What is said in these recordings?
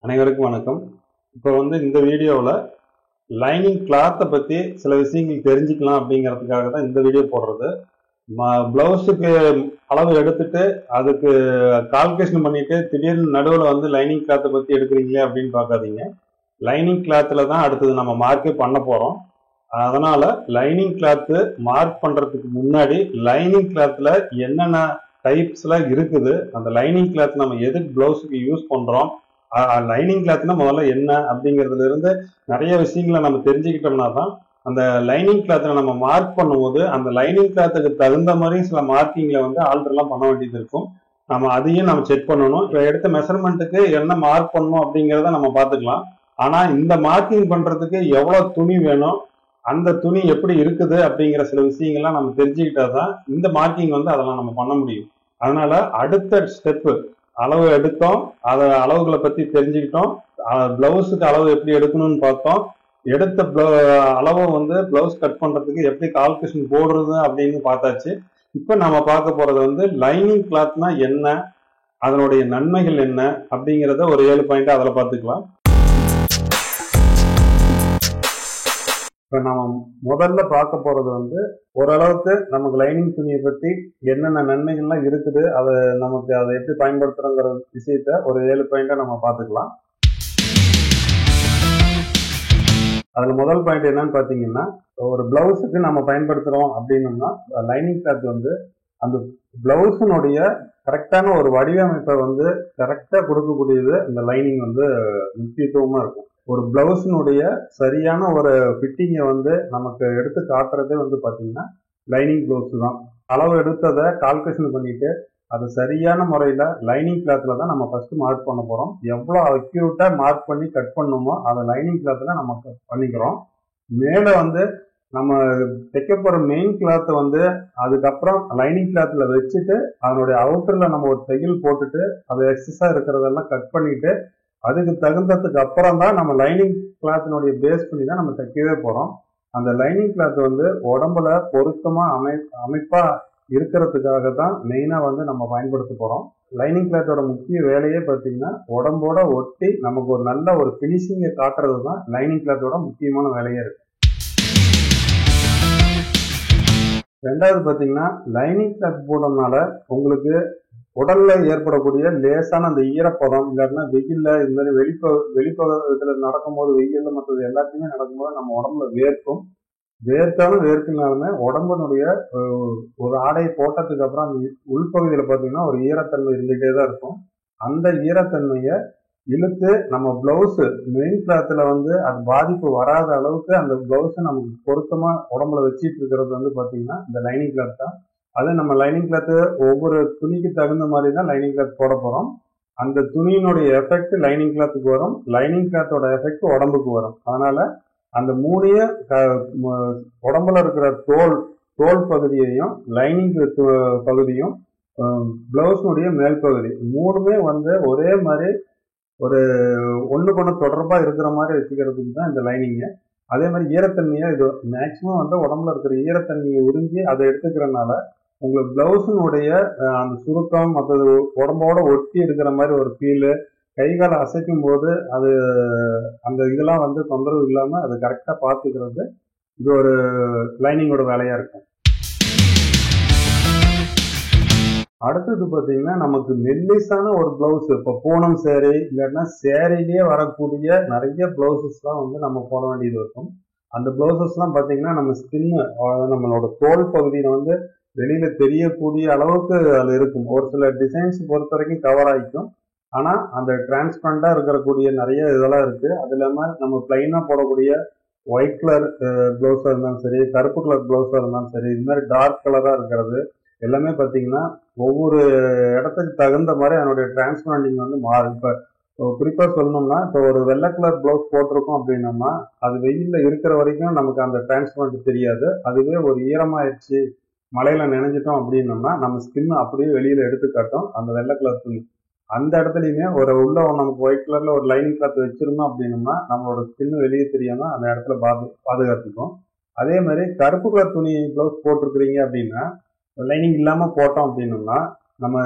அனைவருக்கும் வணக்கம். இப்போ இந்த வீடியோவில் லைனிங் கிளாத்தை பற்றி சில விஷயங்கள் தெரிஞ்சுக்கலாம் அப்படிங்கிறதுக்காக தான் இந்த வீடியோ போடுறது. ப்ளவுஸுக்கு அளவு எடுத்துட்டு அதுக்கு கால்குலேஷன் பண்ணிட்டு திடீர்னு நடுவில் லைனிங் கிளாத்தை பற்றி எடுக்கிறீங்களே அப்படின்னு பார்க்காதீங்க. லைனிங் கிளாத்தில் தான் அடுத்தது நம்ம மார்க்கே பண்ண போகிறோம். அதனால லைனிங் கிளாத்து மார்க் பண்ணுறதுக்கு முன்னாடி லைனிங் கிளாத்தில் என்னென்ன டைப்ஸ்லாம் இருக்குது, அந்த லைனிங் கிளாத் நம்ம எதுக்கு ப்ளவுஸுக்கு யூஸ் பண்ணுறோம், லைனிங் கிளாத்னா முதல்ல என்ன அப்படிங்கிறதுல இருந்து நிறைய விஷயங்களை நம்ம தெரிஞ்சுக்கிட்டோம்னா தான் அந்த லைனிங் கிளாத்ல நம்ம மார்க் பண்ணும்போது அந்த லைனிங் கிளாத்துக்கு தகுந்த மாதிரி சில மார்க்கிங்ல ஆல்டர்லாம் பண்ண வேண்டியது இருக்கும். நம்ம அதையும் நம்ம செக் பண்ணணும். இப்போ எடுத்த மெஷர்மெண்ட்டுக்கு என்ன மார்க் பண்ணணும் அப்படிங்கிறத நம்ம பார்த்துக்கலாம். ஆனா இந்த மார்க்கிங் பண்றதுக்கு எவ்வளவு துணி வேணும், அந்த துணி எப்படி இருக்குது அப்படிங்கிற சில விஷயங்கள்லாம் நம்ம தெரிஞ்சுக்கிட்டா தான் இந்த மார்க்கிங் அதெல்லாம் நம்ம பண்ண முடியும். அதனால அடுத்த ஸ்டெப்பு அளவு எடுத்தோம், அதை அளவுகளை பத்தி தெரிஞ்சுக்கிட்டோம், பிளவுஸுக்கு அளவு எப்படி எடுக்கணும்னு பார்த்தோம், எடுத்த அளவை பிளவுஸ் கட் பண்றதுக்கு எப்படி கால்குலேஷன் போடுறது அப்படின்னு பார்த்தாச்சு. இப்ப நம்ம பார்க்க போறது லைனிங் கிளாத்னா என்ன, அதனுடைய நன்மைகள் என்ன அப்படிங்கிறத ஒரு 7 பாயிண்ட் அதில் பார்த்துக்கலாம். இப்போ நம்ம முதல்ல பார்க்க போறது ஓரளவுக்கு நமக்கு லைனிங் துணியை பற்றி என்னென்ன நன்மைகள்லாம் இருக்குது, அதை எப்படி பயன்படுத்துறோங்கிற விஷயத்த ஒரு 7 பாயிண்டா நம்ம பார்த்துக்கலாம். அதுல முதல் பாயிண்ட் என்னன்னு பார்த்தீங்கன்னா, ஒரு பிளவுஸுக்கு நம்ம பயன்படுத்துறோம் அப்படின்னோம்னா லைனிங் கிளாத் அந்த பிளவுஸினுடைய கரெக்டான ஒரு வடிவமைப்பை கரெக்டா கொடுக்கக்கூடியது இந்த லைனிங் முக்கியத்துவமா இருக்கும். ஒரு பிளவுஸினுடைய சரியான ஒரு ஃபிட்டிங்கை நமக்கு எடுத்து காட்டுறதே பார்த்தீங்கன்னா லைனிங் பிளவுஸ் தான். அளவு எடுத்ததை கால்குலேஷன் பண்ணிட்டு அது சரியான முறையில் லைனிங் கிளாத்தில் தான் நம்ம ஃபர்ஸ்ட் மார்க் பண்ண போகிறோம். எவ்வளோ அக்யூரேட்டாக மார்க் பண்ணி கட் பண்ணணுமோ அதை லைனிங் கிளாத்தில் நம்ம பண்ணிக்கிறோம். மேலே நம்ம தைக்க போகிற மெயின் கிளாத்தை அதுக்கப்புறம் லைனிங் கிளாத்தில் வச்சுட்டு அதனுடைய அவுட்டரில் நம்ம ஒரு தையல் போட்டுட்டு அது எக்ஸஸாக இருக்கிறதெல்லாம் கட் பண்ணிட்டு அதுக்கு தகுந்ததுக்கு அப்புறம் தான் நம்ம லைனிங் கிளாத்தினுடைய பேஸ் பண்ணி தான் நம்ம தைக்கவே போகிறோம். அந்த லைனிங் கிளாத் உடம்புல பொருத்தமாக அமைப்பாக இருக்கிறதுக்காக தான் மெயினாக நம்ம பயன்படுத்த போகிறோம். லைனிங் கிளாத்தோட முக்கிய வேலையே பார்த்தீங்கன்னா உடம்போட ஒட்டி நமக்கு ஒரு நல்ல ஒரு ஃபினிஷிங்கை காட்டுறது தான் லைனிங் கிளாத்தோட முக்கியமான வேலையே இருக்கு. ரெண்டாவது பார்த்தீங்கன்னா, லைனிங் கிளாத் போடுறதுனால உங்களுக்கு உடல்ல ஏற்படக்கூடிய லேசான அந்த ஈரப்பதம், இல்லாட்டினா வெயில்ல இது மாதிரி வெளிப்பகுதியில நடக்கும்போது, வெயில்ல மற்றது எல்லாத்தையுமே நடக்கும்போது நம்ம உடம்புல வேர்க்கும். வேர்த்தாலும் வேர்க்குனாலுமே உடம்புனுடைய ஒரு ஆடையை போட்டதுக்கு அப்புறம் அந்த உள்பகுதியில பார்த்தீங்கன்னா ஒரு ஈரத்தன்மை இருந்துகிட்டே தான் இருக்கும். அந்த ஈரத்தன்மையை இழுத்து நம்ம பிளவுஸ் மெயின் கிளாத்தில் அது பாதிப்பு வராத அளவுக்கு அந்த பிளவுஸை நமக்கு பொருத்தமா உடம்புல வச்சிட்டு இருக்கிறது பார்த்தீங்கன்னா இந்த லைனிங் கிளாத் தான். அது நம்ம லைனிங் கிளாத்து ஒவ்வொரு துணிக்கு தகுந்த மாதிரி தான் லைனிங் கிளாத் போட போகிறோம். அந்த துணியினுடைய எஃபெக்ட் லைனிங் கிளாத்துக்கு வரும், லைனிங் கிளாத்தோட எஃபெக்ட் உடம்புக்கு வரும். அதனால அந்த மூணையும் உடம்புல இருக்கிற தோல் பகுதியையும் லைனிங் பகுதியும் பிளவுஸுடைய மேல் பகுதி மூணுமே ஒரே மாதிரி ஒரு ஒண்ணுக்கு ஒன்று தொடர்பாக இருக்கிற மாதிரி வச்சுக்கிறதுக்கு தான் இந்த லைனிங்கு. அதே மாதிரி ஈரத்தன்மையை இது மேக்சிமம் உடம்புல இருக்கிற ஈரத்தன்மையை உறிஞ்சி அதை எடுத்துக்கிறனால உங்களுக்கு பிளவுஸினுடைய அந்த சுருக்கம் மற்றது உடம்போட ஒட்டி இருக்கிற மாதிரி ஒரு ஃபீலு, கை காலை அசைக்கும் போது அது அந்த இதெல்லாம் தொந்தரவு இல்லாமல் அது கரெக்டாக பார்த்துக்கிறது இது ஒரு லைனிங்கோட வேலையாக இருக்கும். அடுத்தது பார்த்தீங்கன்னா, நமக்கு மெல்லிசான ஒரு பிளவுஸ், இப்போ பூனம் சேரீ இல்லைன்னா சேரீலேயே வரக்கூடிய நிறைய பிளவுசஸ்லாம் நம்ம போட வேண்டியது இருக்கும். அந்த பிளவுசஸ்லாம் பார்த்தீங்கன்னா நம்ம ஸ்கின்னு, நம்மளோட தோல் பகுதியில் வெளியில தெரியக்கூடிய அளவுக்கு அது இருக்கும். ஒரு சில டிசைன்ஸ் பொறுத்த வரைக்கும் கவர் ஆகிக்கும். ஆனால் அந்த டிரான்ஸ்பரண்டாக இருக்கக்கூடிய நிறைய இதெல்லாம் இருக்கு. அது இல்லாமல் நம்ம பிளைனாக போடக்கூடிய ஒயிட் கலர் பிளவுஸாக இருந்தாலும் சரி, கருப்பு கலர் பிளவுஸாக இருந்தாலும் சரி, இது மாதிரி டார்க் கலராக இருக்கிறது எல்லாமே பார்த்தீங்கன்னா ஒவ்வொரு இடத்துக்கு தகுந்த மாதிரி அதனுடைய டிரான்ஸ்பரண்டிங் மாறும். இப்போ குறிப்பாக சொல்லணும்னா, இப்போ ஒரு வெள்ளை கலர் பிளவுஸ் போட்டிருக்கோம் அப்படின்னோம்னா அது வெயிலில் இருக்கிற வரைக்கும் நமக்கு அந்த டிரான்ஸ்பரண்ட் தெரியாது. அதுவே ஒரு ஈரமாயிடுச்சு, மழையில நினைஞ்சிட்டோம் அப்படின்னோம்னா நம்ம ஸ்கின் அப்படியே வெளியில எடுத்து காட்டும் அந்த வெள்ளை கலர் துணி. அந்த இடத்துலையுமே உள்ள நமக்கு ஒயிட் கலர்ல ஒரு லைனிங் கிளாத் வச்சிருந்தோம் அப்படின்னோம்னா நம்மளோட ஸ்கின் வெளியே தெரியாம அந்த இடத்துல பாதுகாத்துக்கும். அதே மாதிரி கருப்பு கலர் துணி பிளவுஸ் போட்டிருக்கிறீங்க அப்படின்னா லைனிங் இல்லாம போட்டோம் அப்படின்னோம்னா நம்ம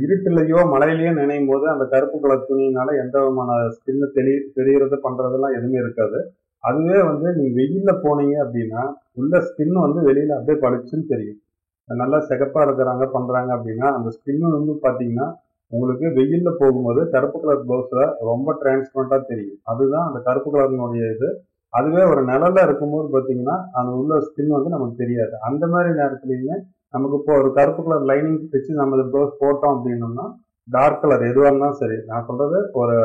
இருட்டுலையோ மழையிலையோ நினையும் போது அந்த கருப்பு கலர் துணியினால எந்த விதமான ஸ்கின்னு தெரியறது பண்றதெல்லாம் எதுவுமே இருக்காது. அதுவே வந்து நீங்க வெயில்ல போனீங்க அப்படின்னா உள்ள ஸ்கின் வந்து வெளியில அப்படியே பளிச்சுன்னு தெரியும். நல்லா சிகப்பா இருக்கிறாங்க பண்றாங்க அப்படின்னா அந்த ஸ்கின் வந்து பாத்தீங்கன்னா உங்களுக்கு வெயில்ல போகும்போது கருப்பு கலர் ப்ளவுஸ்ல ரொம்ப டிரான்ஸ்பரண்டா தெரியும். அதுதான் அந்த கருப்பு கலர்னுடைய இது. அதுவே ஒரு நிழல்ல இருக்கும்போது பாத்தீங்கன்னா அந்த உள்ள ஸ்கின் வந்து நமக்கு தெரியாது. அந்த மாதிரி நேரத்துலயுமே நமக்கு இப்போ ஒரு கருப்பு கலர் லைனிங் வச்சு நம்ம இந்த ப்ளவுஸ் போட்டோம் அப்படின்னோம்னா டார்க் கலர் எதுவாக இருந்தாலும் சரி, நான் சொல்றது ஒரு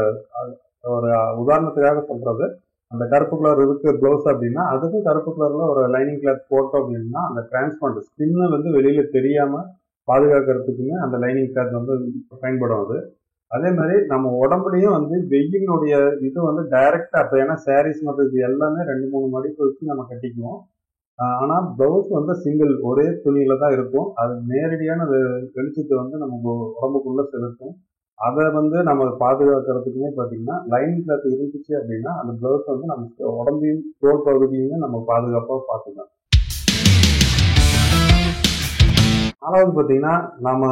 ஒரு உதாரணத்துக்காக சொல்றது, அந்த கருப்பு கலர் இருக்கு ப்ளவுஸ் அப்படின்னா அதுக்கும் கருப்பு கலர்ல ஒரு லைனிங் கிளாத் போட்டோம் அப்படின்னா அந்த டிரான்ஸ்பரண்ட் ஸ்கின்னு வந்து வெளியில தெரியாம பாதுகாக்கிறதுக்குமே அந்த லைனிங் கிளாத் வந்து பயன்படும் அது. அதே மாதிரி நம்ம உடம்புலயும் வந்து வெயிலினுடைய இது வந்து டைரக்டா இப்போ ஏன்னா சாரீஸ் மற்ற இது எல்லாமே 2-3 மடிப்பு வச்சு நம்ம கட்டிக்குவோம். ஆனா பிளவுஸ் வந்து சிங்கிள் ஒரே துணியில தான் இருக்கும். அது நேரடியான வெளிச்சத்தை வந்து நமக்கு உடம்புக்குள்ள செலுத்தும். அதை வந்து நம்ம பாதுகாக்கிறதுக்குமே பார்த்தீங்கன்னா லைனிங் கிளாத் இருந்துச்சு அப்படின்னா அந்த பிளவுஸ் வந்து நம்ம உடம்பையும் தோல் பகுதியுமே நம்ம பாதுகாப்பாக பார்த்துக்கலாம். 4வது பார்த்தீங்கன்னா நம்ம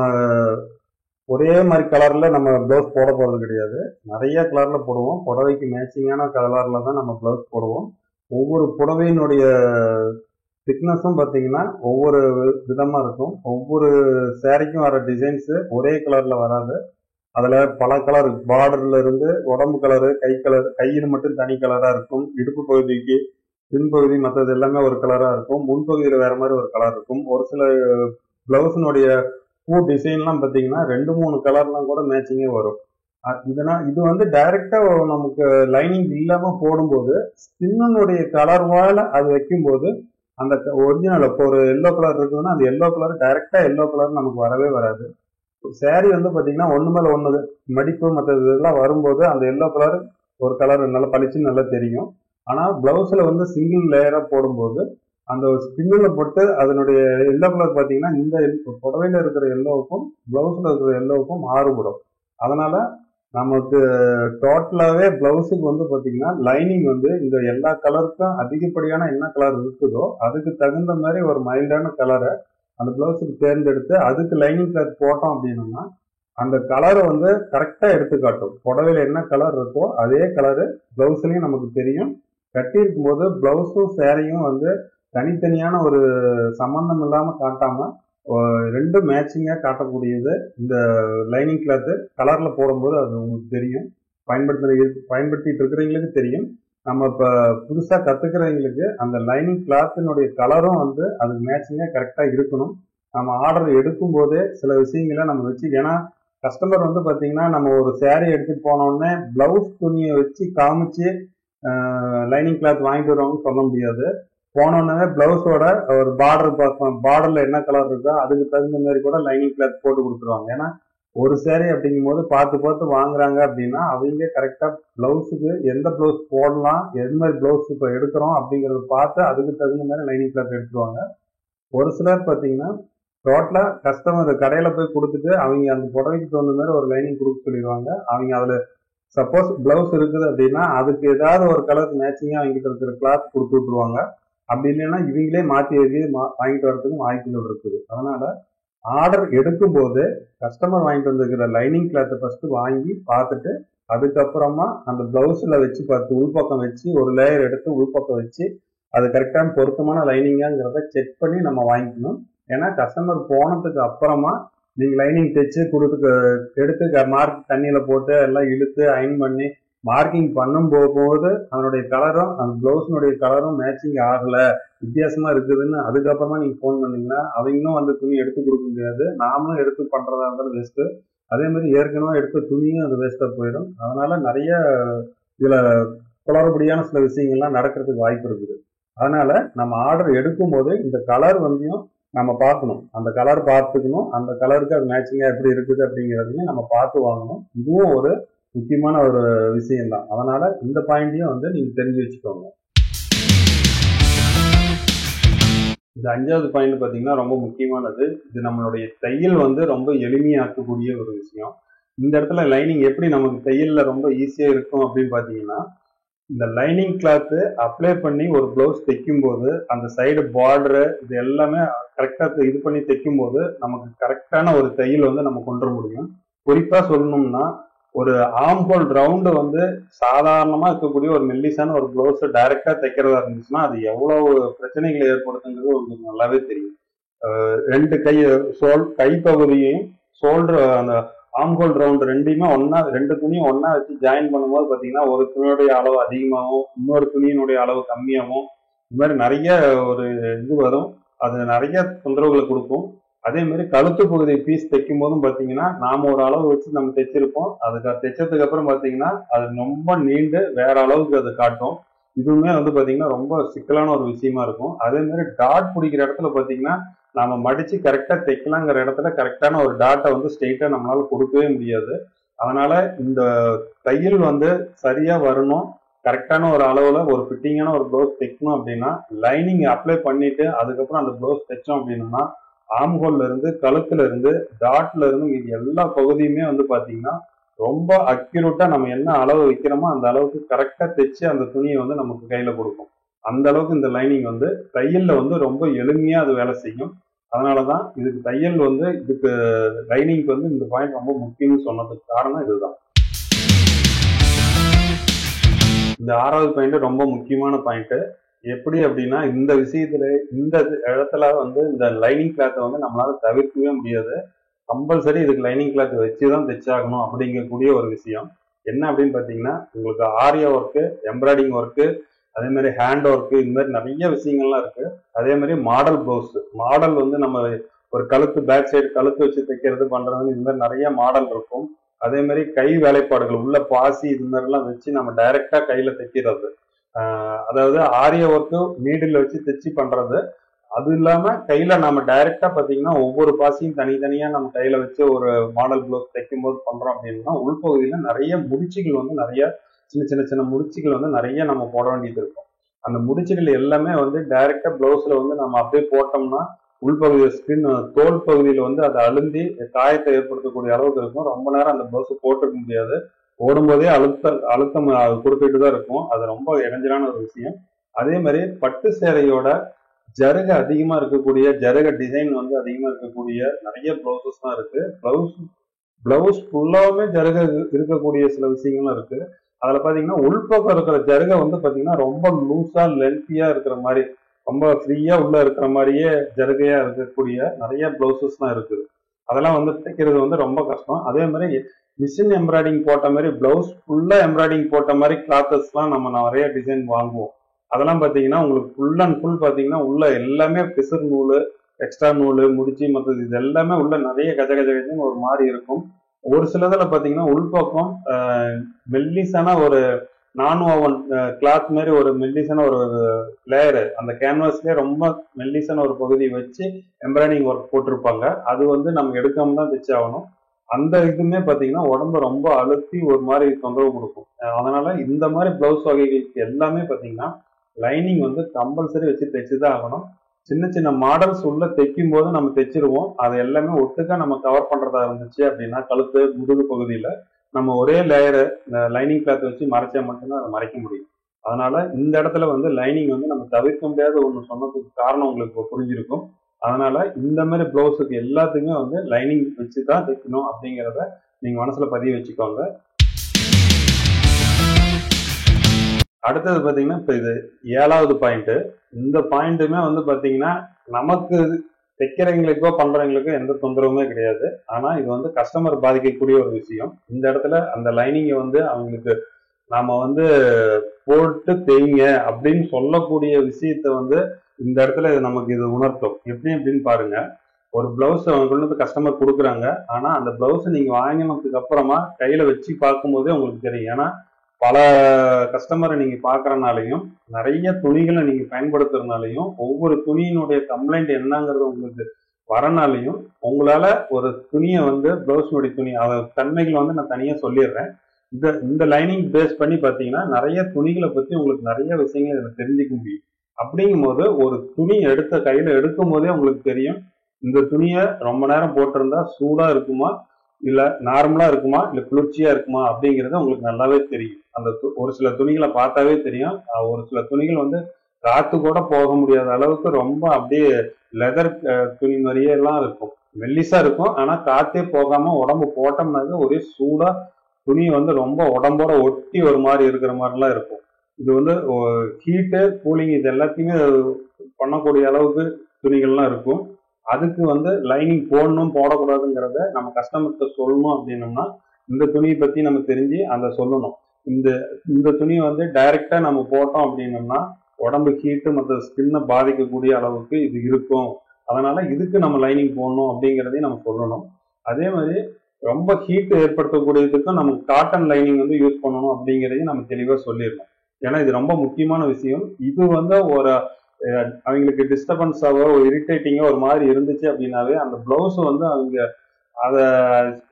ஒரே மாதிரி கலர்ல நம்ம பிளவுஸ் போட போறது கிடையாது. நிறைய கலர்ல போடுவோம். புடவைக்கு மேட்சிங்கான கலர்ல தான் நம்ம பிளவுஸ் போடுவோம். ஒவ்வொரு புடவையினுடைய திக்னஸும் பார்த்தீங்கன்னா ஒவ்வொரு விதமா இருக்கும். ஒவ்வொரு சேரீக்கும் வர டிசைன்ஸ் ஒரே கலர்ல வராது. அதுல பல கலர் பார்டர்ல இருந்து உடம்பு கலரு, கை கலர், கையில் மட்டும் தனி கலரா இருக்கும். இடுப்பு பகுதிக்கு பின்பகுதி மற்றது எல்லாமே ஒரு கலரா இருக்கும். முன்பகுதியில வேற மாதிரி ஒரு கலர் இருக்கும். ஒரு சில பிளவுஸினுடைய பூ டிசைன்லாம் பார்த்தீங்கன்னா 2-3 கலர்லாம் கூட மேட்சிங்கே வரும். இது வந்து டைரக்டா நமக்கு லைனிங் இல்லாம போடும்போது ஸ்கின்னுடைய கலர்வால அது வைக்கும்போது அந்த ஒரிஜினல் இப்போ ஒரு எல்லோ கலர் இருக்குதுன்னா அந்த எல்லோ கலர் டைரக்டா எல்லோ கலர் நமக்கு வரவே வராது. சாரி வந்து பாத்தீங்கன்னா ஒண்ணு மேல ஒண்ணு மடிப்பு மற்ற இதெல்லாம் வரும்போது அந்த எல்லோ கலர் ஒரு கலர் நல்லா பளிச்சுன்னு நல்லா தெரியும். ஆனா பிளவுஸ்ல வந்து சிங்கிள் லேயரா போடும்போது அந்த ஸ்கின்ல போட்டு அதனுடைய எல்லோ கலர் பாத்தீங்கன்னா இந்த புடவையில இருக்கிற எல்லோவுக்கும் பிளவுஸ்ல இருக்கிற எல்லோவுக்கும் மாறுபடும். அதனால நமக்கு டோட்டலாவே பிளவுஸுக்கு வந்து பாத்தீங்கன்னா லைனிங் வந்து இந்த எல்லா கலருக்கும் அதிகப்படியான என்ன கலர் இருக்குதோ அதுக்கு தகுந்த மாதிரி ஒரு மைல்டான கலரை அந்த பிளவுஸுக்கு தேர்ந்தெடுத்து அதுக்கு லைனிங் கிளாத் போட்டோம் அப்படின்னோம்னா அந்த கலரை வந்து கரெக்டா எடுத்து காட்டும். புடவையில என்ன கலர் இருக்கோ அதே கலரு பிளவுஸ்லயும் நமக்கு தெரியும். கட்டி இருக்கும் போது பிளவுஸும் சேரையும் வந்து தனித்தனியான ஒரு சம்பந்தம் இல்லாம காட்டாம ரெண்டும் மேட்சிங்கா காட்டக்கூடியது இந்த லைனிங் கிளாத்து. கலர்ல போடும்போது அது உங்களுக்கு தெரியும். பயன்படுத்திட்டு இருக்கிறவங்களுக்கு தெரியும். நம்ம இப்ப புதுசா கத்துக்கிறவங்களுக்கு அந்த லைனிங் கிளாத்தினுடைய கலரும் வந்து அதுக்கு மேட்சிங்கா கரெக்டா இருக்கணும். நம்ம ஆர்டர் எடுக்கும் போதே சில விஷயங்களை நம்ம வச்சு, ஏன்னா கஸ்டமர் வந்து பாத்தீங்கன்னா நம்ம ஒரு சேரீ எடுத்துட்டு போனோடனே பிளவுஸ் துணியை வச்சு காமிச்சு லைனிங் கிளாத் வாங்கிட்டு வருவாங்கன்னு சொல்ல முடியாது. போனோடனே பிளவுஸோட ஒரு பார்டர் பார்ப்போம், பார்டர்ல என்ன கலர் இருக்கோ அதுக்கு தகுந்த மாதிரி கூட லைனிங் கிளாத் போட்டு கொடுத்துருவாங்க. ஏன்னா ஒரு சேரீ அப்படிங்கும் போது பார்த்து பார்த்து வாங்குறாங்க அப்படின்னா அவங்க கரெக்டா பிளவுஸுக்கு எந்த பிளவுஸ் போடலாம், எந்த மாதிரி பிளவுஸ் இப்போ எடுக்கிறோம் அப்படிங்கறத பார்த்து அதுக்கு தகுந்த மாதிரி லைனிங் கிளாத் எடுத்துருவாங்க. ஒரு சிலர் பார்த்தீங்கன்னா டோட்டலா கஸ்டமர் கடையில போய் கொடுத்துட்டு அவங்க அந்த புடவைக்கு தகுந்த மாதிரி ஒரு லைனிங் கொடுக்க சொல்லிடுவாங்க. அவங்க அதுல சப்போஸ் பிளவுஸ் இருக்குது அப்படின்னா அதுக்கு ஏதாவது ஒரு கலர் மேட்சிங்கா அவங்ககிட்ட இருக்கிற கிளாத் கொடுத்து விட்டுருவாங்க. அப்படி இல்லைன்னா இவங்களே மாற்றி எழுதி வாங்கிட்டு வரதுக்கு வாய்ப்புகள் இருக்குது. அதனால ஆர்டர் எடுக்கும் போது கஸ்டமர் வாங்கிட்டு வந்துருக்கிற லைனிங் கிளாத்தை ஃபர்ஸ்ட் வாங்கி பார்த்துட்டு அதுக்கப்புறமா அந்த பிளவுஸ்ல வச்சு பார்த்து உள்பக்கம் வச்சு ஒரு லேயர் எடுத்து உள்பக்கம் வச்சு அது கரெக்டான பொருத்தமான லைனிங்காங்கிறத செக் பண்ணி நம்ம வாங்கிக்கணும். ஏன்னா கஸ்டமர் போனதுக்கு அப்புறமா நீங்க லைனிங் தைச்சு கொடுத்து எடுத்து மார்க் தண்ணியில போட்டு எல்லாம் இழுத்து அயன் பண்ணி மார்க்கிங் பண்ணும் போகும்போது அதனுடைய கலரும் அந்த பிளவுஸினுடைய கலரும் மேட்சிங் ஆகல, வித்தியாசமா இருக்குதுன்னு அதுக்கப்புறமா நீங்க போன் பண்ணீங்கன்னா அவங்களும் அந்த துணி எடுத்து கொடுக்க முடியாது, நாமளும் எடுத்து பண்றதா இருந்தாலும் வேஸ்ட். அதே மாதிரி ஏற்கனவே எடுத்த துணியும் அது வேஸ்டா போயிடும். அதனால நிறைய இதுல குளறுபடியான சில விஷயங்கள்லாம் நடக்கிறதுக்கு வாய்ப்பு இருக்குது. அதனால நம்ம ஆர்டர் எடுக்கும் போது இந்த கலர் வந்து நம்ம பார்க்கணும், அந்த கலர் பார்த்துக்கணும், அந்த கலருக்கு அது மேட்சிங்கா எப்படி இருக்குது அப்படிங்கிறதையும் நம்ம பார்த்து வாங்கணும். இதுவும் ஒரு முக்கியமான ஒரு விஷயம் தான். அதனால இந்த பாயிண்டையும் வந்து நீங்க தெரிஞ்சு வச்சுக்கோங்க. இது 5வது பாயிண்ட் பாத்தீங்கன்னா ரொம்ப முக்கியமானது. இது நம்மளுடைய தையல் வந்து ரொம்ப எளிமையாக்கக்கூடிய ஒரு விஷயம். இந்த இடத்துல லைனிங் எப்படி நமக்கு தையல்ல ரொம்ப ஈஸியா இருக்கும் அப்படின்னு பாத்தீங்கன்னா இந்த லைனிங் கிளாத் அப்ளை பண்ணி ஒரு பிளவுஸ் தைக்கும் போது அந்த சைடு பார்டரு இது எல்லாமே கரெக்டா இது பண்ணி தைக்கும் போது நமக்கு கரெக்டான ஒரு தையல் வந்து நம்ம கொண்டு வர முடியும். குறிப்பா சொல்லணும்னா ஒரு ஆர்ம் ஹோல் ரவுண்டு வந்து சாதாரணமா இருக்கக்கூடிய ஒரு மெல்லிசான ஒரு பிளவுஸ் டைரக்டா தைக்கிறதா இருந்துச்சுன்னா அது எவ்வளவு பிரச்சனைகளை ஏற்படுத்துங்கிறது உங்களுக்கு நல்லாவே தெரியும். ரெண்டு கை பகுதியையும் ஷோல்டர் அந்த ஆம்ஹோல் ரவுண்ட் ரெண்டையுமே ஒன்னா, ரெண்டு துணியும் ஒன்னா வச்சு ஜாயின் பண்ணும்போது பாத்தீங்கன்னா ஒரு துணியுடைய அளவு அதிகமாகவும் இன்னொரு துணியினுடைய அளவு கம்மியாகவும் இந்த மாதிரி நிறைய ஒரு இது வரும். அது நிறைய தொந்தரவுகளை கொடுக்கும். அதே மாதிரி கழுத்து பகுதி பீஸ் தைக்கும் போதும் பாத்தீங்கன்னா நாம ஒரு அளவு வச்சு நம்ம தைச்சிருப்போம். அதுக்கு தைச்சதுக்கு அப்புறம் பாத்தீங்கன்னா அது ரொம்ப நீண்டு வேற அளவுக்கு அது காட்டும். இதுவுமே வந்து பாத்தீங்கன்னா ரொம்ப சிக்கலான ஒரு விஷயமா இருக்கும். அதே மாதிரி டாட் பிடிக்கிற இடத்துல பாத்தீங்கன்னா நாம மடிச்சு கரெக்டா தைக்கலாங்கிற இடத்துல கரெக்டான ஒரு டாட்டை வந்து ஸ்ட்ரெயிட்டா நம்மளால கொடுக்கவே முடியாது. அதனால இந்த தையல் வந்து சரியா வரணும், கரெக்டான ஒரு அளவுல ஒரு ஃபிட்டிங்கான ஒரு ப்ளவுஸ் தைக்கணும் அப்படின்னா லைனிங் அப்ளை பண்ணிட்டு அதுக்கப்புறம் அந்த ப்ளவுஸ் தைச்சோம் அப்படின்னா ஆம்ஹோல்ல இருந்து கழுத்துல இருந்து டாட்ல இருந்து இது எல்லா பகுதியுமே வந்து பாத்தீங்கன்னா ரொம்ப அக்யூரேட்டா நம்ம என்ன அளவு வைக்கிறோமோ அந்த அளவுக்கு கரெக்டா தைச்சு அந்த துணியை வந்து நமக்கு கையில கொடுக்கும். அந்த அளவுக்கு இந்த லைனிங் வந்து தையல்ல வந்து ரொம்ப எளிமையா அது வேலை செய்யும். அதனாலதான் இதுக்கு தையல் வந்து இதுக்கு லைனிங்க்கு வந்து இந்த பாயிண்ட் ரொம்ப முக்கியம்னு சொன்னதுக்கு காரணம் இதுதான். இந்த 6வது பாயிண்ட் ரொம்ப முக்கியமான பாயிண்ட். எப்படி அப்படின்னா இந்த விஷயத்துல இந்த இடத்துல வந்து இந்த லைனிங் கிளாத்தை வந்து நம்மளால தவிர்க்கவே முடியாது. கம்பல்சரி இதுக்கு லைனிங் கிளாத் வச்சுதான் தைச்சாகணும் அப்படிங்கக்கூடிய ஒரு விஷயம். என்ன அப்படின்னு பாத்தீங்கன்னா உங்களுக்கு ஆரியா ஒர்க்கு, எம்ப்ராய்டிங் ஒர்க்கு, அதே மாதிரி ஹேண்ட் ஒர்க்கு, இந்த மாதிரி நிறைய விஷயங்கள்லாம் இருக்கு. அதே மாதிரி மாடல் பிளவுஸ், மாடல் வந்து நம்ம ஒரு கழுத்து பேக் சைடு கழுத்து வச்சு தைக்கிறது பண்றது இந்த மாதிரி நிறைய மாடல் இருக்கும். அதே மாதிரி கை வேலைப்பாடுகள் உள்ள பாசி இது மாதிரிலாம் வச்சு நம்ம டைரக்டா கையில தைக்கிறது. அதாவது ஆரிய ஒர்க்கு நீடில் வச்சு தைச்சு பண்றது. அது இல்லாம கையில நம்ம டைரக்டா பாத்தீங்கன்னா ஒவ்வொரு பாசியும் தனித்தனியா நம்ம கையில வச்சு ஒரு மாடல் பிளவுஸ் தைக்கும் போது பண்றோம் அப்படின்னா உள்பகுதியில நிறைய முடிச்சுகள் வந்து நிறைய சின்ன சின்ன சின்ன முடிச்சுகள் வந்து நிறைய நம்ம போட வேண்டியது இருக்கும். அந்த முடிச்சுகள் எல்லாமே வந்து டைரக்டா பிளவுஸ்ல வந்து நம்ம அப்படியே போட்டோம்னா உள்பகுதியில் ஸ்கின் தோல் பகுதியில வந்து அதை அழுந்தி காயத்தை ஏற்படுத்தக்கூடிய அளவுக்கு இருக்கும். ரொம்ப நேரம் அந்த பிளவுஸ் போட்டுக்க முடியாது. ஓடும்போதே அழுத்தம் கொடுத்துட்டு தான் இருக்கும். அது ரொம்ப இடைஞ்சலான ஒரு விஷயம். அதே மாதிரி பட்டு சேரையோட ஜருக அதிகமா இருக்கக்கூடிய ஜருக டிசைன் வந்து அதிகமா இருக்கக்கூடிய நிறைய பிளவுசஸ் தான் இருக்கு. பிளவுஸ் ஃபுல்லாவுமே ஜருக இருக்கக்கூடிய சில விஷயங்களும் இருக்கு. அதுல பாத்தீங்கன்னா உள்பக்கம் இருக்கிற ஜருக வந்து பாத்தீங்கன்னா ரொம்ப லூஸா லென்த்தியா இருக்கிற மாதிரி ரொம்ப ஃப்ரீயா உள்ள இருக்கிற மாதிரியே ஜருகையா இருக்கக்கூடிய நிறைய பிளவுசஸ் தான் இருக்குது. அதெல்லாம் வந்து தைக்கிறது வந்து ரொம்ப கஷ்டம். அதே மாதிரி மிஷின் எம்ப்ராய்டிங் போட்ட மாதிரி பிளவுஸ் ஃபுல்லா எம்ப்ராய்டிங் போட்ட மாதிரி கிளாத்தஸ் எல்லாம் நம்ம நிறைய டிசைன் வாங்குவோம். அதெல்லாம் பாத்தீங்கன்னா உங்களுக்கு ஃபுல் அண்ட் ஃபுல் பாத்தீங்கன்னா உள்ள எல்லாமே பிசுறு நூல், எக்ஸ்ட்ரா நூல், முடிச்சு மற்றது இது எல்லாமே உள்ள நிறைய கஜ கஜ கஜன்னு ஒரு மாதிரி இருக்கும். ஒரு சிலதுல பாத்தீங்கன்னா உள்பக்கம் மெல்லிசான ஒரு நான் ஓவன் கிளாத் மாதிரி ஒரு மெல்லிசான ஒரு லேயரு அந்த கேன்வாஸ்லயே ரொம்ப மெல்லிசான ஒரு பகுதி வச்சு எம்ப்ராய்டிங் ஒர்க் போட்டிருப்பாங்க. அது வந்து நம்ம எடுக்காம தான் தைச்சு ஆகணும். அந்த இதுமே பாத்தீங்கன்னா உடம்பு ரொம்ப அழுத்தி ஒரு மாதிரி தொந்தரவு கொடுக்கும். அதனால இந்த மாதிரி பிளவுஸ் வகைகளுக்கு எல்லாமே பாத்தீங்கன்னா லைனிங் வந்து கம்பல்சரி வச்சு தைச்சுதான் ஆகணும். சின்ன சின்ன மாடல்ஸ் உள்ள தைக்கும் போது நம்ம தைச்சிருவோம். அது எல்லாமே ஒட்டுக்கா நம்ம கவர் பண்றதா இருந்துச்சு அப்படின்னா கழுத்து முதுகு பகுதியில நம்ம ஒரே லேயரை லைனிங் கிளாத் வச்சு மறைச்சா மட்டும்தான் அதை மறைக்க முடியும். அதனால இந்த இடத்துல வந்து லைனிங் வந்து நம்ம தவிர்க்க முடியாத ஒண்ணு சொன்னதுக்கு காரணம் உங்களுக்கு புரிஞ்சிருக்கும். அதனால இந்த மாதிரி பிளவுஸுக்கு எல்லாத்துக்குமே வந்து லைனிங் வச்சுதான் தைக்கணும் அப்படிங்கிறத நீங்க மனசுல பதிய வச்சுக்கோங்க. அடுத்தது பாத்தீங்கன்னா இப்ப இது 7வது பாயிண்ட். இந்த பாயிண்ட்டுமே வந்து பாத்தீங்கன்னா நமக்கு தைக்கிறவங்களுக்கோ பண்றவங்களுக்கோ எந்த தொந்தரவுமே கிடையாது. ஆனா இது வந்து கஸ்டமர் பாதிக்கக்கூடிய ஒரு விஷயம். இந்த இடத்துல அந்த லைனிங்கை வந்து அவங்களுக்கு நாம வந்து போட்டு தேய்ங்க அப்படின்னு சொல்லக்கூடிய விஷயத்த வந்து இந்த இடத்துல நமக்கு இது உணர்த்தும். எப்படி அப்படின்னு பாருங்க. ஒரு பிளவுஸ் அவங்க கொண்டு வந்து கஸ்டமர் கொடுக்குறாங்க. ஆனா அந்த பிளவுஸ் நீங்க வாங்கினதுக்கு அப்புறமா கையில வச்சு பார்க்கும் போதே உங்களுக்கு தெரியும். ஏன்னா பல கஸ்டமரை நீங்க பாக்குறதுனாலையும் நிறைய துணிகளை நீங்க பயன்படுத்துறதுனாலையும் ஒவ்வொரு துணியினுடைய கம்ப்ளைண்ட் என்னங்கிறது உங்களுக்கு வரனாலையும் உங்களால ஒரு துணியை வந்து பிளவுஸ்னுடைய துணி அத தன்மைகளை வந்து நான் தனியா சொல்லிடுறேன். இந்த லைனிங் பேஸ் பண்ணி பாத்தீங்கன்னா நிறைய துணிகளை பத்தி உங்களுக்கு நிறைய விஷயங்கள் இதுல தெரிஞ்சுக்க முடியும். அப்படிங்கும் போது ஒரு துணி கையில எடுக்கும் போதே உங்களுக்கு தெரியும் இந்த துணியை ரொம்ப நேரம் போட்டிருந்தா சூடா இருக்குமா இல்ல நார்மலா இருக்குமா இல்ல குளிர்ச்சியா இருக்குமா அப்படிங்கிறது உங்களுக்கு நல்லாவே தெரியும். அந்த ஒரு சில துணிகளை பார்த்தாவே தெரியும். ஒரு சில துணிகள் வந்து காத்து கூட போக முடியாத அளவுக்கு ரொம்ப அப்படியே லெதர் துணி மாதிரியே எல்லாம் இருக்கும். மெல்லிசா இருக்கும், ஆனா காத்தே போகாம உடம்பு போட்டோம்னாக்க ஒரே சூடா துணி வந்து ரொம்ப உடம்போட ஒட்டி ஒரு மாதிரி இருக்கிற மாதிரிலாம் இருக்கும். இது வந்து ஹீட்டு கூலிங் இது எல்லாத்தையுமே பண்ணக்கூடிய அளவுக்கு துணிகள்லாம் இருக்கும். அதுக்கு வந்து லைனிங் போடணும் போடக்கூடாதுங்கிறத நம்ம கஸ்டமர்கிட்ட சொல்லணும் அப்படின்னோம்னா இந்த துணியை பத்தி நம்ம தெரிஞ்சு அதை சொல்லணும். இந்த இந்த துணி வந்து டைரக்டா நம்ம போட்டோம் அப்படின்னோம்னா உடம்பு ஹீட்டு மற்ற ஸ்கின்னை பாதிக்கக்கூடிய அளவுக்கு இது இருக்கும், அதனால இதுக்கு நம்ம லைனிங் போடணும் அப்படிங்கிறதையும் நம்ம சொல்லணும். அதே மாதிரி ரொம்ப ஹீட் ஏற்படுத்தக்கூடியதுக்கும் நம்ம காட்டன் லைனிங் வந்து யூஸ் பண்ணணும் அப்படிங்கிறதையும் நம்ம தெளிவாக சொல்லிடணும். ஏன்னா இது ரொம்ப முக்கியமான விஷயம். இது வந்து ஒரு அவங்களுக்கு டிஸ்டர்பன்ஸாவோ இரிட்டேட்டிங்கோ ஒரு மாதிரி இருந்துச்சு அப்படின்னாவே அந்த பிளவுஸ் வந்து அவங்க அதை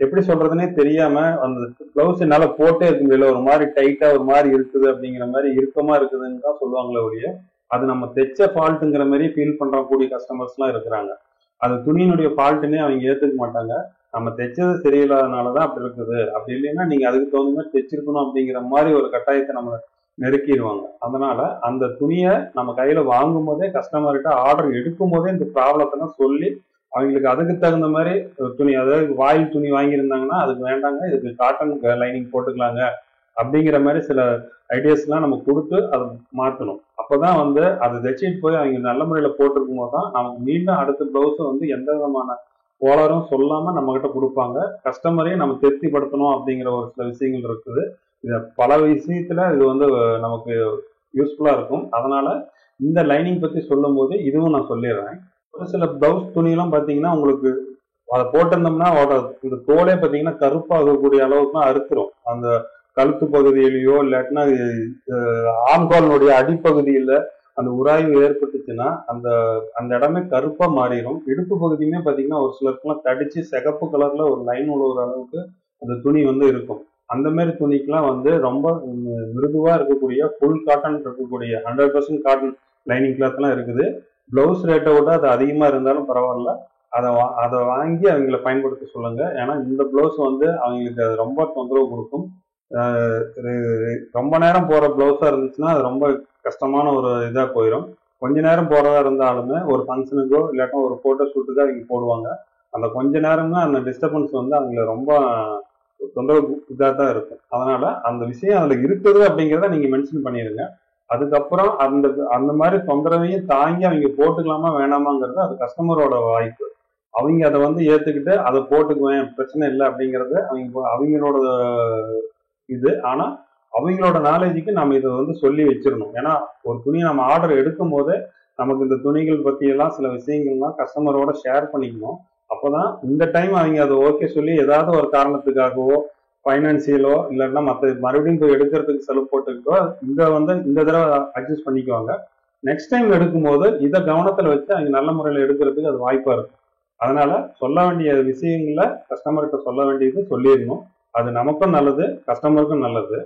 எப்படி சொல்றதுன்னே தெரியாம அந்த பிளவுஸ் என்னால போட்டே இருக்க முடியல, ஒரு மாதிரி டைட்டா ஒரு மாதிரி இருக்குது அப்படிங்கிற மாதிரி இறுக்கமா இருக்குதுன்னு தான் சொல்லுவாங்களே ஒழிய அது நம்ம தைச்ச ஃபால்ட்டுங்கிற மாதிரி ஃபீல் பண்றக்கூடிய கஸ்டமர்ஸ் எல்லாம் இருக்கிறாங்க. அது துணியினுடைய ஃபால்ட்டுன்னே அவங்க ஏத்துக்க மாட்டாங்க. நம்ம தைச்சது சரியில்லாதனாலதான் அப்படி இருக்குது, அப்படி இல்லைன்னா நீங்க அதுக்கு தகுந்த மாதிரி தைச்சிருக்கணும் அப்படிங்கிற மாதிரி ஒரு கட்டாயத்தை நம்ம நெருக்கிடுவாங்க. அதனால அந்த துணியை நம்ம கையில வாங்கும் போதே கஸ்டமர்கிட்ட ஆர்டர் எடுக்கும் போதே இந்த ப்ராப்ளத்தெல்லாம் சொல்லி அவங்களுக்கு அதுக்கு தகுந்த மாதிரி துணி, அதாவது வாயில் துணி வாங்கியிருந்தாங்கன்னா அதுக்கு வேண்டாங்க, இதுக்கு காட்டன் லைனிங் போட்டுக்கலாங்க அப்படிங்கிற மாதிரி சில ஐடியாஸ்லாம் நம்ம கொடுத்து அதை மாற்றணும். அப்போதான் வந்து அதை தைச்சிட்டு போய் அவங்க நல்ல முறையில் போட்டிருக்கும் போது தான் நமக்கு மீண்டும் அடுத்த பிளவுஸை வந்து எந்த விதமான கோளாறும் சொல்லாம நம்ம கிட்ட கொடுப்பாங்க. கஸ்டமரையும் நம்ம திருப்திப்படுத்தணும் அப்படிங்கிற ஒரு சில விஷயங்கள் இருக்குது. இது பல விஷயத்துல இது வந்து நமக்கு யூஸ்ஃபுல்லா இருக்கும். அதனால இந்த லைனிங் பத்தி சொல்லும் போது இதுவும் நான் சொல்லிடுறேன். ஒரு சில பிளவுஸ் துணியெல்லாம் பார்த்தீங்கன்னா உங்களுக்கு அதை போட்டிருந்தோம்னா இந்த தோலே பார்த்தீங்கன்னா கருப்பாகக்கூடிய அளவுக்குலாம் அறுத்துரும். அந்த கழுத்து பகுதியிலையோ இல்லாட்டினா ஆம்காலினுடைய அடிப்பகுதியில் அந்த உராய்வு ஏற்பட்டுச்சுன்னா அந்த அந்த இடமே கருப்பா மாறிடும். இடுப்பு பகுதியுமே பார்த்தீங்கன்னா ஒரு சிலருக்குலாம் தடிச்சு சிகப்பு கலர்ல ஒரு லைன் உழுவுற அளவுக்கு அந்த துணி வந்து இருக்கும். அந்த மாதிரி துணிக்கெல்லாம் வந்து ரொம்ப மிருதுவா இருக்கக்கூடிய ஃபுல் காட்டன் இருக்கக்கூடிய 100% காட்டன் லைனிங் கிளாத் எல்லாம் இருக்குது. பிளவுஸ் ரேட்டை விட அது அதிகமா இருந்தாலும் பரவாயில்ல, அதை வாங்கி அவங்கள பயன்படுத்த சொல்லுங்க. ஏன்னா இந்த பிளவுஸ் வந்து அவங்களுக்கு அது ரொம்ப தொந்தரவு கொடுக்கும். ரொம்ப நேரம் போற பிளவுஸா இருந்துச்சுன்னா அது ரொம்ப கஷ்டமான ஒரு இதா போயிடும். கொஞ்ச நேரம் போறதா இருந்தாலுமே ஒரு ஃபங்க்ஷனுக்கோ இல்லாட்டா ஒரு போட்டோ ஷூட்டுக்கோ அவங்க போடுவாங்க. அந்த கொஞ்ச நேரம்னா அந்த டிஸ்டர்பன்ஸ் வந்து அவங்களை ரொம்ப தொந்தரவு இதாக தான் இருக்கும். அதனால அந்த விஷயம் அதுல இருக்குது அப்படிங்கிறத நீங்க மென்ஷன் பண்ணிடுங்க. அதுக்கப்புறம் அந்த அந்த மாதிரி தொந்தரவையும் தாங்கி அவங்க போட்டுக்கலாமா வேணாமாங்கிறது அது கஸ்டமரோட வாய்ப்பு. அவங்க அதை வந்து ஏத்துக்கிட்டு அதை போட்டுக்குவேன் பிரச்சனை இல்லை அப்படிங்கறது அவங்களோட இது. ஆனா அவங்களோட நாலேஜுக்கு நம்ம இதை வந்து சொல்லி வச்சிடணும். ஏன்னா ஒரு துணி நம்ம ஆர்டர் எடுக்கும் போதே நமக்கு இந்த துணிகள் பத்தி எல்லாம் சில விஷயங்கள்லாம் கஸ்டமரோட ஷேர் பண்ணிக்கணும். அப்போதான் இந்த டைம் அவங்க அதை ஓகே சொல்லி ஏதாவது ஒரு காரணத்துக்காகவோ ஃபைனான்சியலோ இல்லைன்னா மற்ற மறுபடியும் போய் எடுக்கிறதுக்கு செலவு போட்டுக்கிட்டோ இந்த தடவை அட்ஜஸ்ட் பண்ணிக்குவாங்க. நெக்ஸ்ட் டைம் எடுக்கும்போது இதை கவனத்தில் வச்சு அவங்க நல்ல முறையில் எடுக்கிறதுக்கு அது வாய்ப்பாக இருக்கும். அதனால சொல்ல வேண்டிய விஷயங்களை கஸ்டமர்கிட்ட சொல்ல வேண்டியது சொல்லிடணும். அது நமக்கும் நல்லது, கஸ்டமருக்கும் நல்லது.